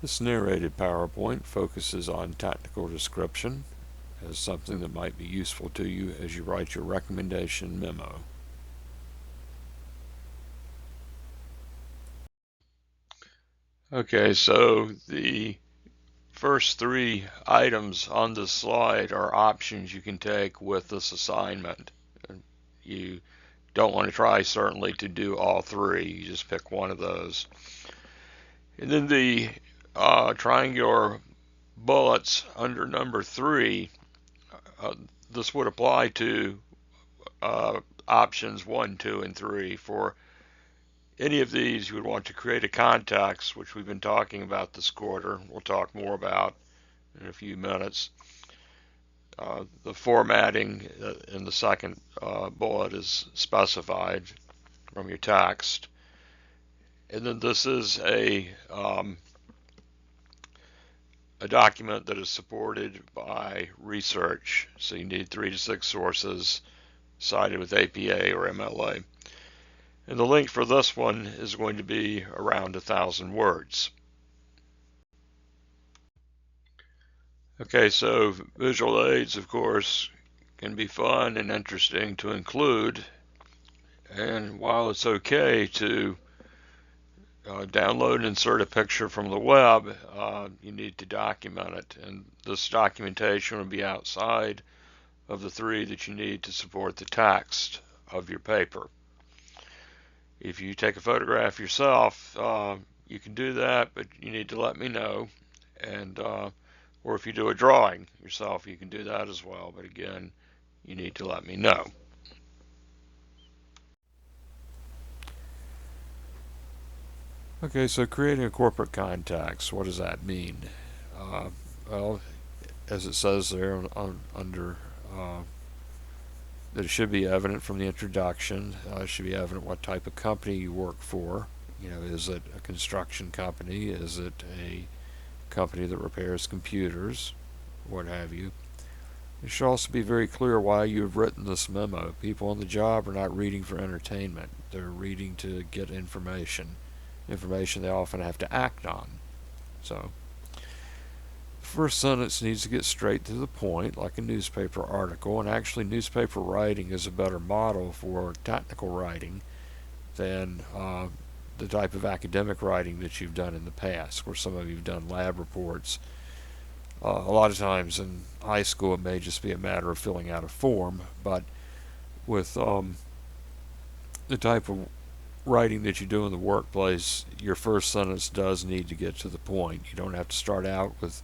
This narrated PowerPoint focuses on technical description as something that might be useful to you as you write your recommendation memo. Okay, so the first three items on this slide are options you can take with this assignment. You don't want to try certainly to do all three, you just pick one of those. And then the triangular bullets under number 3, this would apply to options 1, 2, and 3. For any of these, you would want to create a context, which we've been talking about this quarter. We'll talk more about in a few minutes. The formatting in the second bullet is specified from your text. And then this is a document that is supported by research. So you need 3 to 6 sources cited with APA or MLA. And the length for this one is going to be around 1,000 words. Okay, so visual aids, of course, can be fun and interesting to include. And while it's okay to download and insert a picture from the web, you need to document it. And this documentation will be outside of the 3 that you need to support the text of your paper. If you take a photograph yourself, you can do that, but you need to let me know. And or if you do a drawing yourself, you can do that as well. But again, you need to let me know. Okay, so creating a corporate context, what does that mean? Well, as it says there under that it should be evident from the introduction. It should be evident what type of company you work for. You know, is it a construction company? Is it a company that repairs computers? What have you. It should also be very clear why you have written this memo. People on the job are not reading for entertainment. They're reading to get information they often have to act on. So the first sentence needs to get straight to the point, like a newspaper article, and actually newspaper writing is a better model for technical writing than the type of academic writing that you've done in the past, where some of you have done lab reports. A lot of times in high school it may just be a matter of filling out a form, but with the type of writing that you do in the workplace, your first sentence does need to get to the point. You don't have to start out with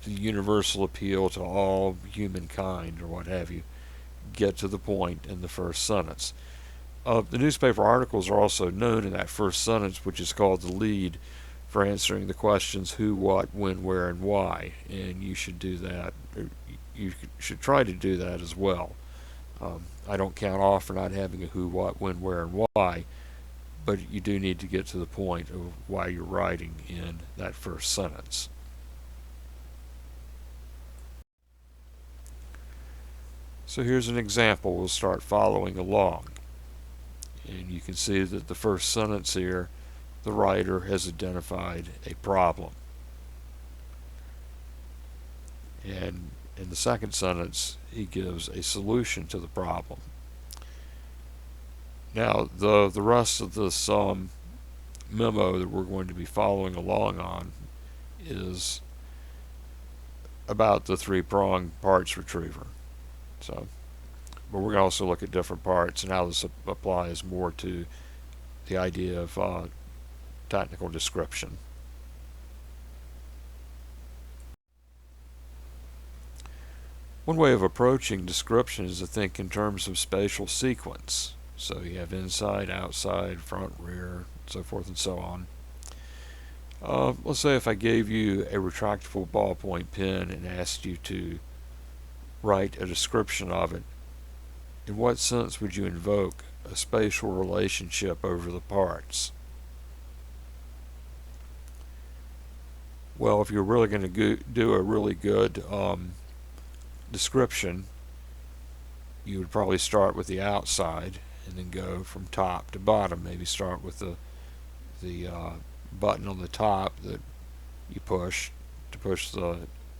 the universal appeal to all humankind or what have you. Get to the point in the first sentence. The newspaper articles are also known in that first sentence, which is called the lead, for answering the questions who, what, when, where, and why. And you should do that. You should try to do that as well. I don't count off for not having a who, what, when, where, and why, but you do need to get to the point of why you're writing in that first sentence. So here's an example. We'll start following along. And you can see that the first sentence here, the writer has identified a problem. And in the second sentence, he gives a solution to the problem. Now, the rest of this memo that we're going to be following along on is about the 3-pronged parts retriever. So, but we're going to also look at different parts and how this applies more to the idea of technical description. One way of approaching description is to think in terms of spatial sequence. So you have inside, outside, front, rear, so forth and so on. Let's say if I gave you a retractable ballpoint pen and asked you to write a description of it, in what sense would you invoke a spatial relationship over the parts? Well, if you're really going to do a really good description, you would probably start with the outside and then go from top to bottom. Maybe start with the button on the top that you push to push the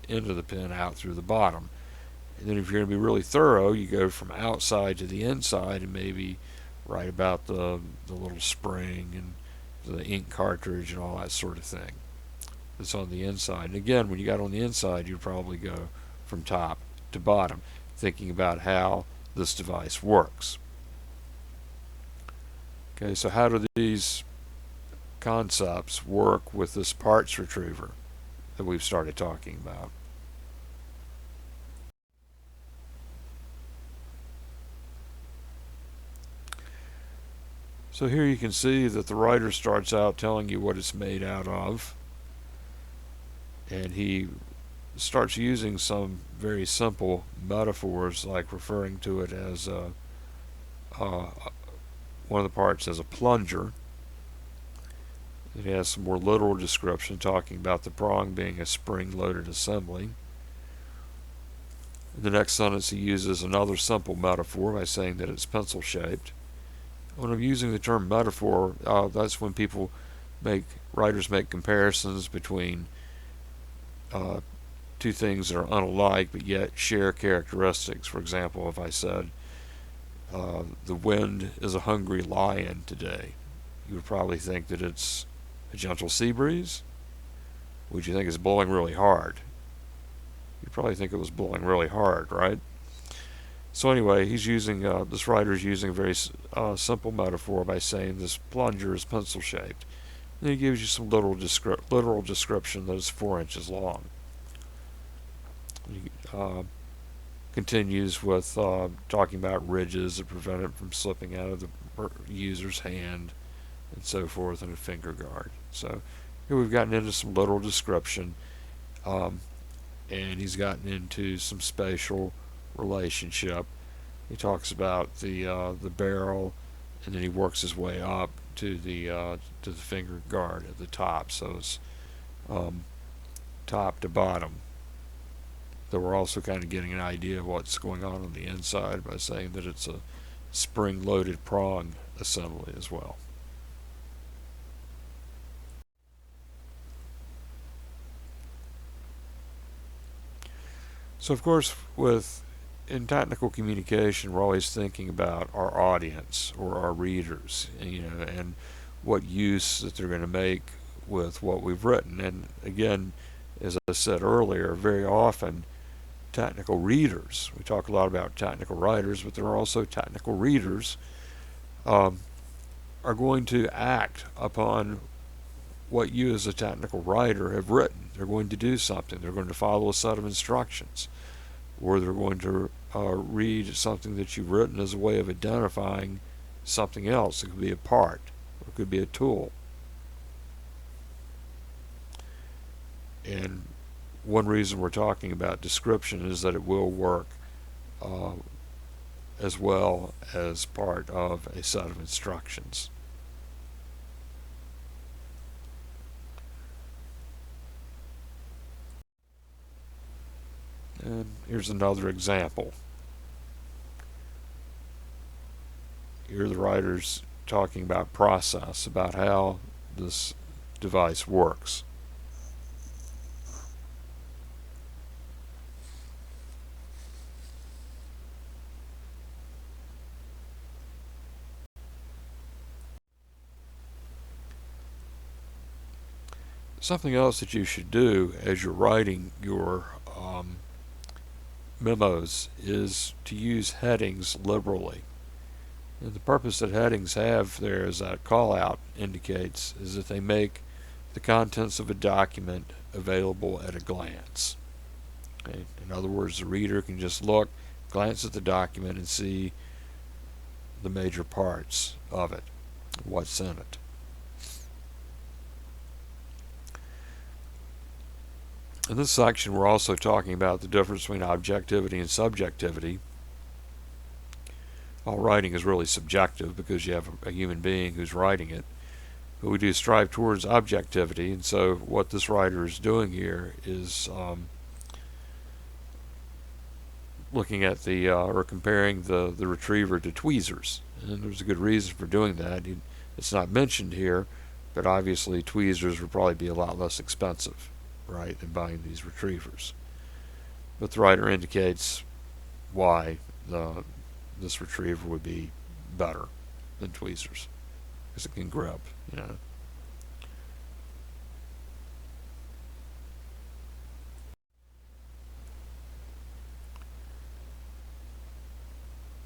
end of the pin out through the bottom. And then if you're going to be really thorough, you go from outside to the inside and maybe write about the little spring and the ink cartridge and all that sort of thing that's on the inside. And again, when you got on the inside, you'd probably go from top to bottom, thinking about how this device works. Okay, so how do these concepts work with this parts retriever that we've started talking about? So here you can see that the writer starts out telling you what it's made out of, and he starts using some very simple metaphors, like referring to it as one of the parts as a plunger. It has some more literal description talking about the prong being a spring-loaded assembly. In the next sentence, he uses another simple metaphor by saying that it's pencil-shaped. When I'm using the term metaphor, that's when writers make comparisons between two things that are unlike but yet share characteristics. For example, if I said, the wind is a hungry lion today, you would probably think that it's a gentle sea breeze. Would you think it's blowing really hard? You'd probably think it was blowing really hard, right? So anyway, this writer's using a very simple metaphor by saying this plunger is pencil-shaped. And he gives you some literal description that it's 4 inches long. He continues with talking about ridges that prevent it from slipping out of the user's hand, and so forth, and a finger guard. So here we've gotten into some literal description, and he's gotten into some spatial relationship. He talks about the barrel, and then he works his way up to the finger guard at the top. So it's top to bottom. Though we're also kind of getting an idea of what's going on the inside by saying that it's a spring-loaded prong assembly as well. So of course, in technical communication, we're always thinking about our audience or our readers, and what use that they're going to make with what we've written. And again, as I said earlier, very often technical readers, we talk a lot about technical writers, but there are also technical readers, are going to act upon what you as a technical writer have written. They're going to do something. They're going to follow a set of instructions, or they're going to read something that you've written as a way of identifying something else. It could be a part, or it could be a tool. And one reason we're talking about description is that it will work as well as part of a set of instructions. And here's another example. Here the writer's talking about process, about how this device works. Something else that you should do as you're writing your memos is to use headings liberally. And the purpose that headings have there, as that call out indicates, is that they make the contents of a document available at a glance. Okay? In other words, the reader can just glance at the document and see the major parts of it, what's in it. In this section, we're also talking about the difference between objectivity and subjectivity. All writing is really subjective because you have a human being who's writing it. But we do strive towards objectivity, and so what this writer is doing here is looking at or comparing the retriever to tweezers. And there's a good reason for doing that. It's not mentioned here, but obviously tweezers would probably be a lot less expensive right, than buying these retrievers. But the writer indicates why this retriever would be better than tweezers, because it can grip, you know.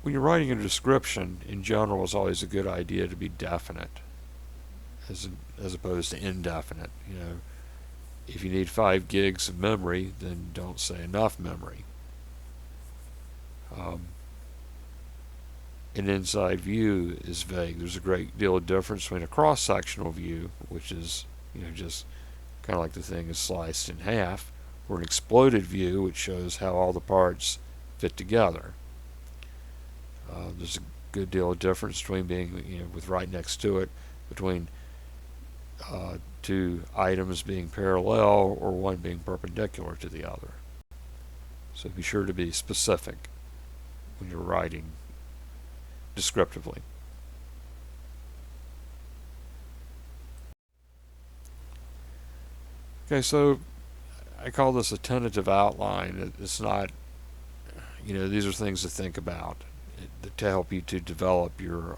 When you're writing a description, in general, it's always a good idea to be definite, as opposed to indefinite. You know, if you need 5 gigs of memory, then don't say enough memory. An inside view is vague. There's a great deal of difference between a cross-sectional view, which is, you know, just kind of like the thing is sliced in half, or an exploded view, which shows how all the parts fit together. There's a good deal of difference between being, you know, with right next to it, between two items being parallel or one being perpendicular to the other. So be sure to be specific when you're writing descriptively. Okay, so I call this a tentative outline. It's not, you know, these are things to think about to help you to develop your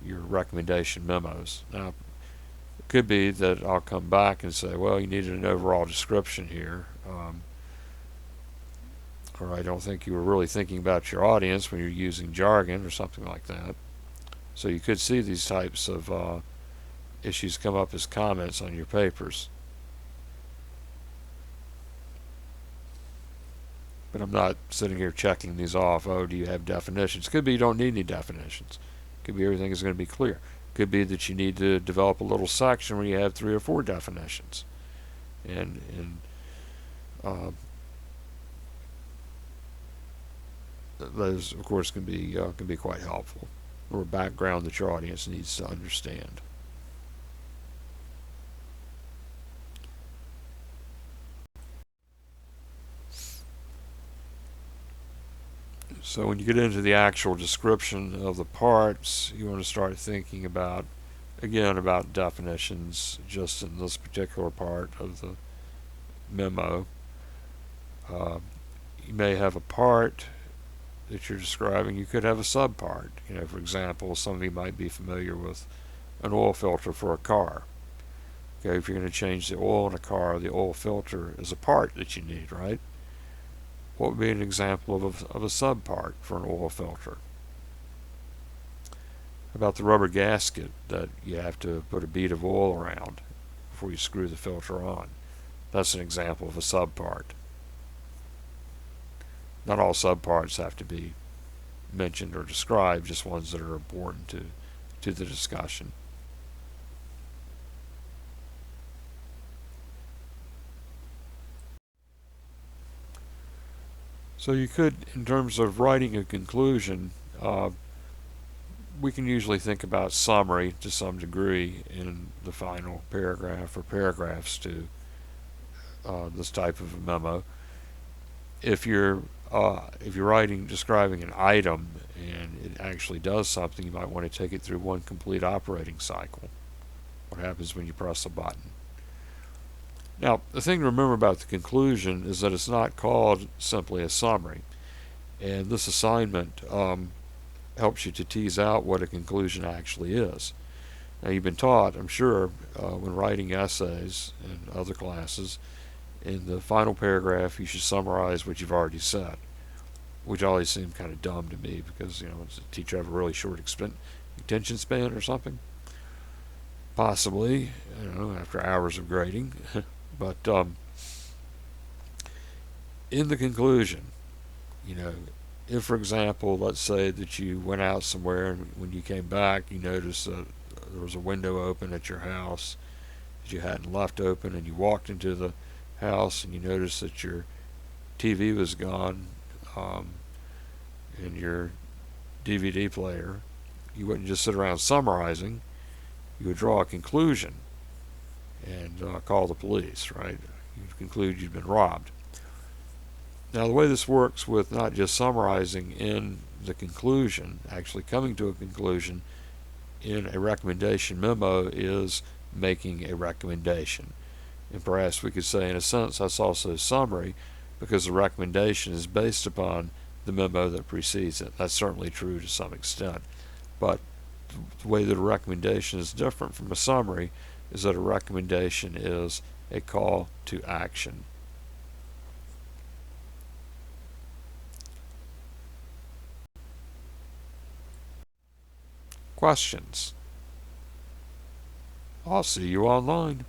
recommendation memos. Now, it could be that I'll come back and say, well, you needed an overall description here, or I don't think you were really thinking about your audience when you're using jargon or something like that. So you could see these types of issues come up as comments on your papers. But I'm not sitting here checking these off. Oh, do you have definitions? Could be you don't need any definitions. Could be everything is going to be clear. Could be that you need to develop a little section where you have 3 or 4 definitions, and those, of course, can be quite helpful, or background that your audience needs to understand. So when you get into the actual description of the parts, you want to start thinking about, again, about definitions just in this particular part of the memo. You may have a part that you're describing. You could have a subpart. You know, for example, somebody might be familiar with an oil filter for a car. Okay, if you're going to change the oil in a car, the oil filter is a part that you need, right? What would be an example of a subpart for an oil filter? About the rubber gasket that you have to put a bead of oil around before you screw the filter on. That's an example of a subpart. Not all subparts have to be mentioned or described, just ones that are important to the discussion. So you could, in terms of writing a conclusion, we can usually think about summary to some degree in the final paragraph or paragraphs to this type of a memo. If you're describing an item and it actually does something, you might want to take it through one complete operating cycle. What happens when you press a button? Now, the thing to remember about the conclusion is that it's not called simply a summary. And this assignment helps you to tease out what a conclusion actually is. Now, you've been taught, I'm sure, when writing essays in other classes, in the final paragraph, you should summarize what you've already said, which always seemed kind of dumb to me because, you know, does the teacher have a really short attention span or something? Possibly, you know, after hours of grading. But in the conclusion, you know, if, for example, let's say that you went out somewhere and when you came back, you noticed that there was a window open at your house that you hadn't left open, and you walked into the house and you noticed that your TV was gone and your DVD player, you wouldn't just sit around summarizing. You would draw a conclusion and call the police, right? You'd conclude you'd been robbed. Now, the way this works with not just summarizing in the conclusion, actually coming to a conclusion in a recommendation memo is making a recommendation. And perhaps we could say, in a sense, that's also a summary because the recommendation is based upon the memo that precedes it. That's certainly true to some extent. But the way that a recommendation is different from a summary is that a recommendation is a call to action. Questions? I'll see you online.